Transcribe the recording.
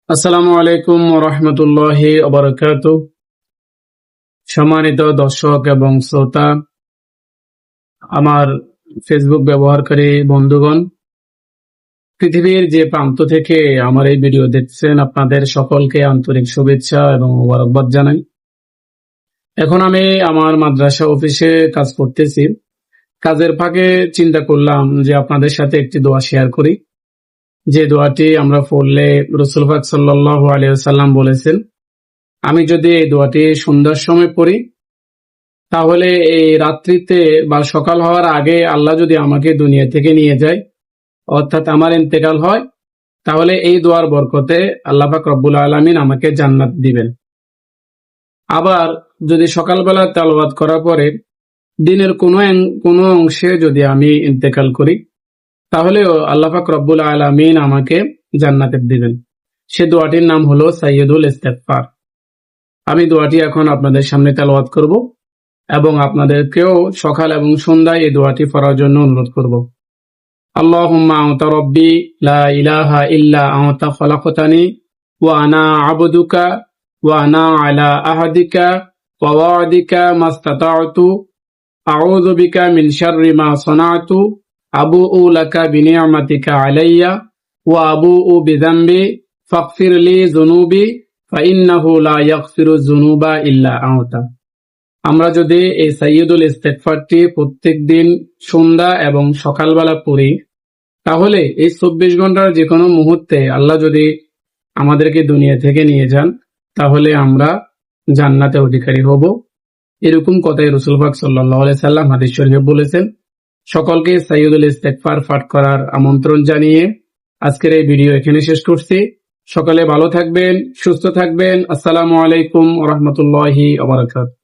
আসসালামু আলাইকুম ওয়া রাহমাতুল্লাহি ওয়া বারাকাতুহু। সম্মানিত দর্শক এবং শ্রোতা, আমার ফেসবুক ব্যবহারকারী বন্ধুগণ, পৃথিবীর যে প্রান্ত থেকে আমার এই ভিডিও দেখছেন, আপনাদের সকলকে আন্তরিক শুভেচ্ছা এবং মোবারকবাদ জানাই। এখন আমি আমার মাদ্রাসা অফিসে কাজ করতেছি। কাজের ফাঁকে চিন্তা করলাম যে আপনাদের সাথে একটি দোয়া শেয়ার করি, যে দোয়াটি আমরা পড়লে রাসূল পাক সাল্লাল্লাহু আলাইহি ওয়াসাল্লাম বলেছেন, আমি যদি এই দোয়াটি সন্ধ্যার সময় পড়ি, তাহলে এই রাত্রিতে বা সকাল হওয়ার আগে আল্লাহ যদি আমাকে দুনিয়া থেকে নিয়ে যায়, অর্থাৎ আমার ইন্তেকাল হয়, তাহলে এই দোয়ার বরকতে আল্লাহ পাক রব্বুল আলামিন আমাকে জান্নাত দিবেন। আবার যদি সকালবেলা তেলাওয়াত করার পরে দিনের কোনো অংশে যদি আমি ইন্তেকাল করি, তাহলেও আল্লাহ পাক রব্বুল আলামিন আমাকে জান্নাত দিবেন। সে দোয়াটির নাম হলো সাইয়্যিদুল ইস্তেগফার। আমি দোয়াটি এখন আপনাদের সামনে তেলাওয়াত করব এবং আপনাদেরকেও সকাল এবং সন্ধ্যায় এই দোয়াটি পড়ার জন্য অনুরোধ করব। আল্লাহুম্মা আনতা রাব্বি লা ইলাহা ইল্লা আনতা খালাকতানি ওয়া আনা আবদুকা ওয়া আনা আলা আহাদিকা ওয়া ওয়া'দিকা মাস্তাতা'তু আউযু বিকা মিন শাররি মা সানা'তু আবুউ লাকা বিনি'মাতিকা আলাইয়া ওয়া আবুউ বিযামবি ফাগফিরলি যুনুবি ফাইন্নাহু লা ইয়াগফিরু যুনুবা ইল্লা আনতা। আমরা যদি এই সাইয়্যিদুল ইস্তেগফারটি প্রত্যেকদিন সন্ধ্যা এবং সকালবেলা পড়ি, তাহলে এই 24 ঘন্টার যে কোনো মুহূর্তে আল্লাহ যদি আমাদেরকে দুনিয়া থেকে নিয়ে যান, তাহলে আমরা জান্নাতের অধিকারী হব। এরকম কথাই রাসূল পাক সাল্লাল্লাহু আলাইহি সাল্লাম হাদিস শরীফে বলেছেন। সকলকে সাইয়্যিদুল ইস্তেগফার পাঠ করার আমন্ত্রণ জানিয়ে আজকের এই ভিডিও এখানে শেষ করছি। সকলে ভালো থাকবেন, সুস্থ থাকবেন। আসসালামু আলাইকুম ওয়া রাহমাতুল্লাহি ওয়া বারাকাতুহু।